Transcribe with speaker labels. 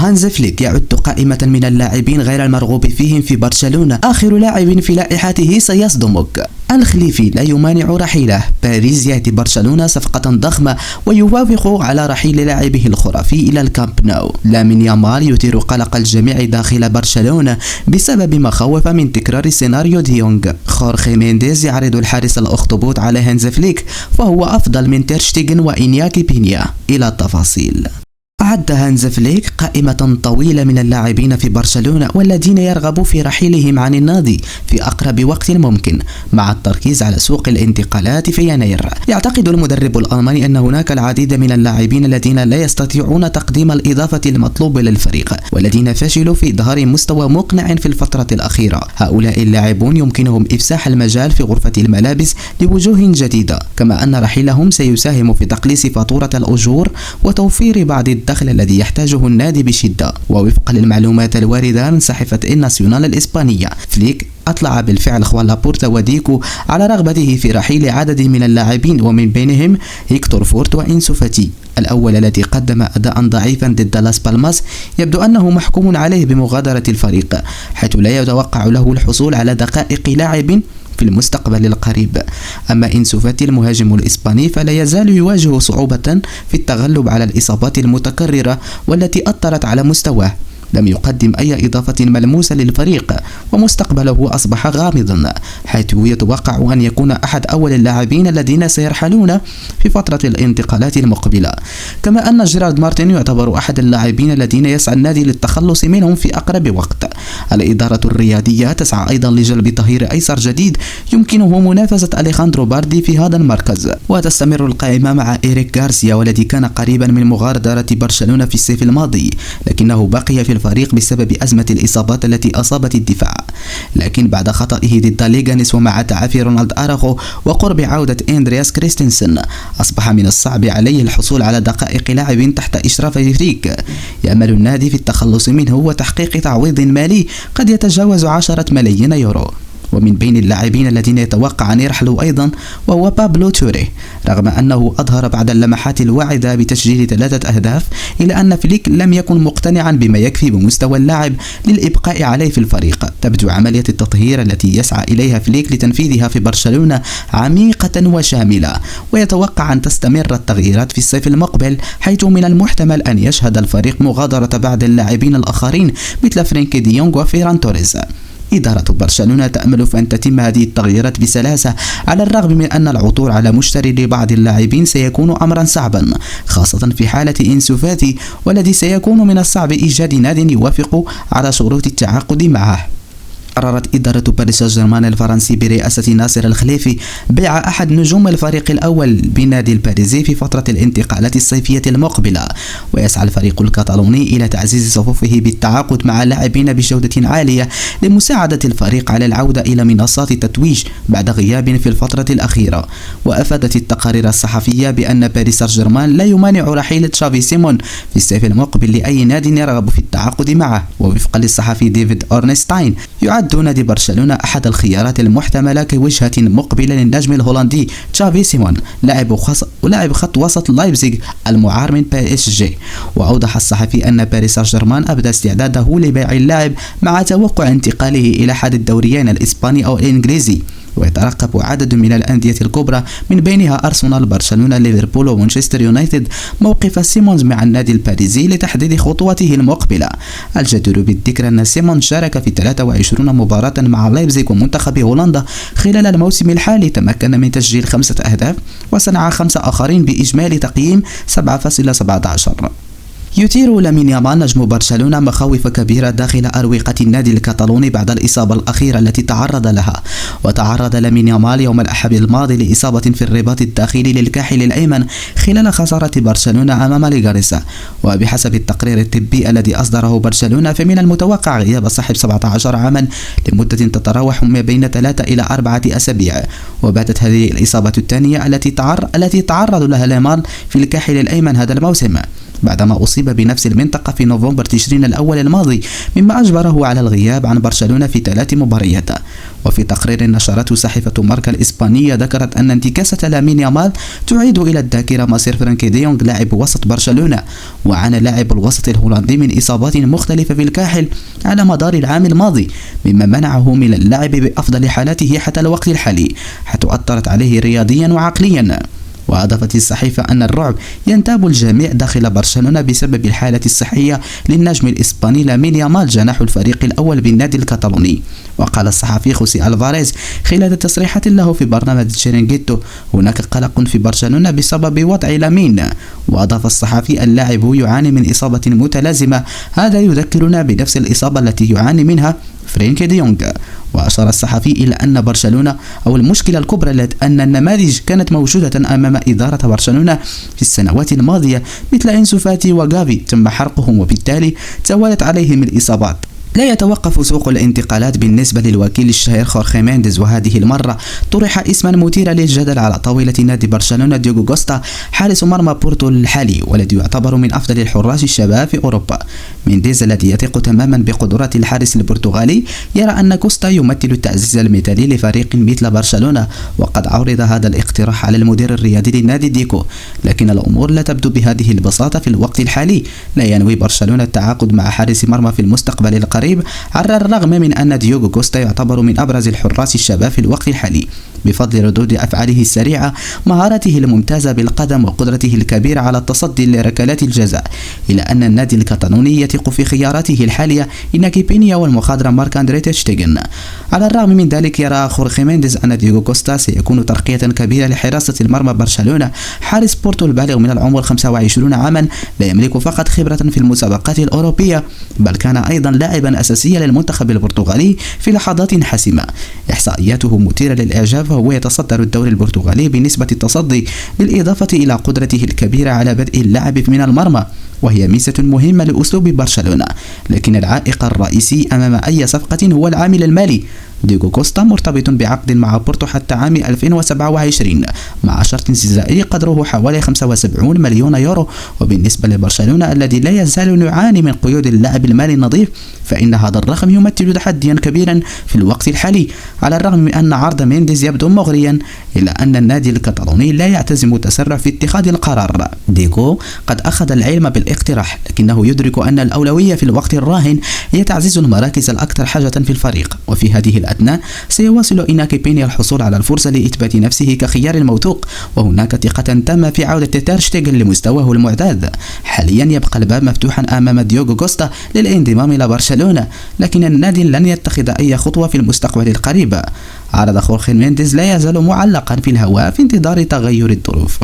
Speaker 1: هانز فليك يعد قائمة من اللاعبين غير المرغوب فيهم في برشلونة. آخر لاعب في لائحته سيصدمك. الخليفي لا يمانع رحيله. باريس يأتي برشلونة صفقة ضخمة ويوافق على رحيل لاعبه الخرافي إلى الكامب نو. لامين يامال يثير قلق الجميع داخل برشلونة بسبب مخاوف من تكرار سيناريو ديونغ. خورخي مينديز يعرض الحارس الأخطبوط على هانز فليك فهو أفضل من تيرشتيغن وإنياكي بينيا. إلى التفاصيل. أعد هانز فليك قائمة طويلة من اللاعبين في برشلونة والذين يرغب في رحيلهم عن النادي في أقرب وقت ممكن مع التركيز على سوق الانتقالات في يناير. يعتقد المدرب الألماني أن هناك العديد من اللاعبين الذين لا يستطيعون تقديم الإضافة المطلوبة للفريق والذين فشلوا في إظهار مستوى مقنع في الفترة الأخيرة. هؤلاء اللاعبون يمكنهم إفساح المجال في غرفة الملابس لوجوه جديدة، كما أن رحيلهم سيساهم في تقليص فاتورة الأجور وتوفير بعض الدخل الذي يحتاجه النادي بشدة. ووفقا للمعلومات الواردة من صحيفة الناسيونال الإسبانية، فليك أطلع بالفعل خوان لابورتا وديكو على رغبته في رحيل عدد من اللاعبين ومن بينهم هيكتور فورت وإنسو فاتي. الأول الذي قدم أداء ضعيفا ضد لاس بالماس يبدو أنه محكوم عليه بمغادرة الفريق، حيث لا يتوقع له الحصول على دقائق لاعب في المستقبل القريب. أما إنسو فاتي المهاجم الإسباني فلا يزال يواجه صعوبة في التغلب على الإصابات المتكررة والتي أثرت على مستواه. لم يقدم أي إضافة ملموسة للفريق ومستقبله أصبح غامضا، حيث يتوقع أن يكون أحد أول اللاعبين الذين سيرحلون في فترة الانتقالات المقبلة. كما أن جيرارد مارتين يعتبر أحد اللاعبين الذين يسعى النادي للتخلص منهم في أقرب وقت. الإدارة الرياضية تسعى أيضا لجلب ظهير أيسر جديد يمكنه منافسة أليخاندرو باردي في هذا المركز. وتستمر القائمة مع إيريك غارسيا والذي كان قريبا من مغادرة برشلونة في الصيف الماضي، لكنه بقي في الفريق بسبب أزمة الإصابات التي أصابت الدفاع. لكن بعد خطئه ضد ليغانيس ومع تعافي رونالد أراخو وقرب عودة إندرياس كريستنسن، أصبح من الصعب عليه الحصول على دقائق لاعب تحت إشراف فليك. يأمل النادي في التخلص منه وتحقيق تعويض مالي قد يتجاوز 10 ملايين يورو. ومن بين اللاعبين الذين يتوقع أن يرحلوا أيضا وهو بابلو توري، رغم أنه أظهر بعد اللمحات الواعدة بتسجيل 3 أهداف إلا أن فليك لم يكن مقتنعا بما يكفي بمستوى اللاعب للإبقاء عليه في الفريق. تبدو عملية التطهير التي يسعى إليها فليك لتنفيذها في برشلونة عميقة وشاملة، ويتوقع أن تستمر التغييرات في الصيف المقبل، حيث من المحتمل أن يشهد الفريق مغادرة بعض اللاعبين الآخرين مثل فرينكي ديونغ وفيران توريز. إدارة برشلونة تأمل في أن تتم هذه التغييرات بسلاسة، على الرغم من أن العثور على مشتري لبعض اللاعبين سيكون أمرا صعبا، خاصة في حالة إنسو فاتي والذي سيكون من الصعب إيجاد ناد يوافق على شروط التعاقد معه. قررت إدارة باريس سان جيرمان الفرنسي برئاسة ناصر الخليفي بيع أحد نجوم الفريق الأول بالنادي الباريزي في فترة الانتقالات الصيفية المقبلة، ويسعى الفريق الكتالوني إلى تعزيز صفوفه بالتعاقد مع لاعبين بجودة عالية لمساعدة الفريق على العودة إلى منصات التتويج بعد غياب في الفترة الأخيرة. وأفادت التقارير الصحفية بأن باريس سان جيرمان لا يمانع رحيل تشافي سيمون في الصيف المقبل لأي نادي يرغب في التعاقد معه. ووفقا للصحفي ديفيد أورنستاين، يعد نادي برشلونة أحد الخيارات المحتملة كوجهة مقبلة للنجم الهولندي تشافي سيمون لاعب خط وسط لايبزيغ المعار من PSG. وأوضح الصحفي أن باريس سان جيرمان أبدى استعداده لبيع اللاعب مع توقع انتقاله إلى أحد الدوريين الإسباني أو الإنجليزي. ويترقب عدد من الأندية الكبرى من بينها أرسنال، برشلونة، ليفربول ومانشستر يونايتد موقف سيمونز مع النادي الباريزي لتحديد خطوته المقبلة. الجدير بالذكر أن سيمونز شارك في 23 مباراة مع لايبزيغ ومنتخب هولندا خلال الموسم الحالي، تمكن من تسجيل 5 أهداف وصنع 5 آخرين بإجمالي تقييم 7.17. يثير لامين يامال نجم برشلونة مخاوف كبيرة داخل أروقة النادي الكتالوني بعد الإصابة الأخيرة التي تعرض لها. وتعرض لامين يامال يوم الأحد الماضي لإصابة في الرباط الداخلي للكاحل الأيمن خلال خسارة برشلونة أمام ليغاريسا. وبحسب التقرير الطبي الذي أصدره برشلونة، فمن المتوقع غياب صاحب 17 عاما لمدة تتراوح ما بين 3 إلى 4 أسابيع. وباتت هذه الإصابة الثانية التي تعرض لها يامال في الكاحل الأيمن هذا الموسم. بعدما أصيب بنفس المنطقة في نوفمبر تشرين الأول الماضي، مما أجبره على الغياب عن برشلونة في 3 مباريات. وفي تقرير نشرته صحيفة ماركا الإسبانية ذكرت أن انتكاسة لامين يامال تعيد إلى الذاكرة مصير فرانكي دي يونغ لاعب وسط برشلونة. وعانى لاعب الوسط الهولندي من إصابات مختلفة في الكاحل على مدار العام الماضي، مما منعه من اللعب بأفضل حالاته حتى الوقت الحالي، حيث أثرت عليه رياضيا وعقليا. وأضافت الصحيفة أن الرعب ينتاب الجميع داخل برشلونة بسبب الحالة الصحية للنجم الإسباني لامين يامال جناح الفريق الأول بالنادي الكتالوني. وقال الصحفي خوسي ألفاريز خلال تصريحات له في برنامج تشيرينغيتو: هناك قلق في برشلونة بسبب وضع لامين. وأضاف الصحفي: اللاعب يعاني من إصابة متلازمة، هذا يذكرنا بنفس الإصابة التي يعاني منها فرانكي دي يونغ. وأشار الصحفي إلى أن برشلونة أو المشكلة الكبرى أن النماذج كانت موجودة أمام إدارة برشلونة في السنوات الماضية مثل أنسو فاتي وغافي تم حرقهم، وبالتالي توالت عليهم الإصابات. لا يتوقف سوق الانتقالات بالنسبة للوكيل الشهير خورخي مينديز، وهذه المرة طرح اسما مثيرا للجدل على طاولة نادي برشلونة: ديوغو كوستا، حارس مرمى بورتو الحالي والذي يعتبر من أفضل الحراس الشباب في أوروبا. مينديز الذي يثق تماما بقدرات الحارس البرتغالي يرى أن كوستا يمثل التعزيز المثالي لفريق مثل برشلونة، وقد عرض هذا الاقتراح على المدير الرياضي للنادي ديكو، لكن الأمور لا تبدو بهذه البساطة في الوقت الحالي. لا ينوي برشلونة التعاقد مع حارس مرمى في المستقبل القريب، على الرغم من أن ديوغو كوستا يعتبر من أبرز الحراس الشباب في الوقت الحالي بفضل ردود أفعاله السريعة، مهارته الممتازة بالقدم، وقدرته الكبيرة على التصدي لركلات الجزاء. إلى أن النادي الكتالوني يثق في خياراته الحالية إناكي بينيا والمخضرم مارك أندري تير شتيغن. على الرغم من ذلك يرى خورخي مينديز أن ديوغو كوستا سيكون ترقية كبيرة لحراسة المرمى برشلونة. حارس بورتو البالغ من العمر 25 عاما لا يملك فقط خبرة في المسابقات الأوروبية، بل كان أيضا لاعبا أساسيا للمنتخب البرتغالي في لحظات حاسمة. إحصائياته مثيرة للإعجاب، فهو يتصدر الدوري البرتغالي بنسبة التصدي، بالإضافة إلى قدرته الكبيرة على بدء اللعب من المرمى، وهي ميزة مهمة لأسلوب برشلونة. لكن العائق الرئيسي أمام أي صفقة هو العامل المالي. ديوغو كوستا مرتبط بعقد مع بورتو حتى عام 2027 مع شرط جزائري قدره حوالي 75 مليون يورو. وبالنسبة لبرشلونة الذي لا يزال يعاني من قيود اللعب المالي النظيف، فإن هذا الرقم يمثل تحديا كبيرا في الوقت الحالي. على الرغم من أن عرض مينديز يبدو مغريا، إلا أن النادي الكتالوني لا يعتزم التسرع في اتخاذ القرار. ديغو قد أخذ العلم بالاقتراح، لكنه يدرك أن الأولوية في الوقت الراهن هي تعزيز المراكز الأكثر حاجة في الفريق. وفي هذه الأثناء سيواصل إناكي بينيا الحصول على الفرصة لإثبات نفسه كخيار الموثوق، وهناك ثقة تامة في عودة تير شتيغن لمستواه المعتاد. حاليا يبقى الباب مفتوحا أمام ديوغو كوستا للانضمام إلى برشلونة، لكن النادي لن يتخذ أي خطوة في المستقبل القريب. عرض خورخي مينديز لا يزال معلقا في الهواء في انتظار تغير الظروف.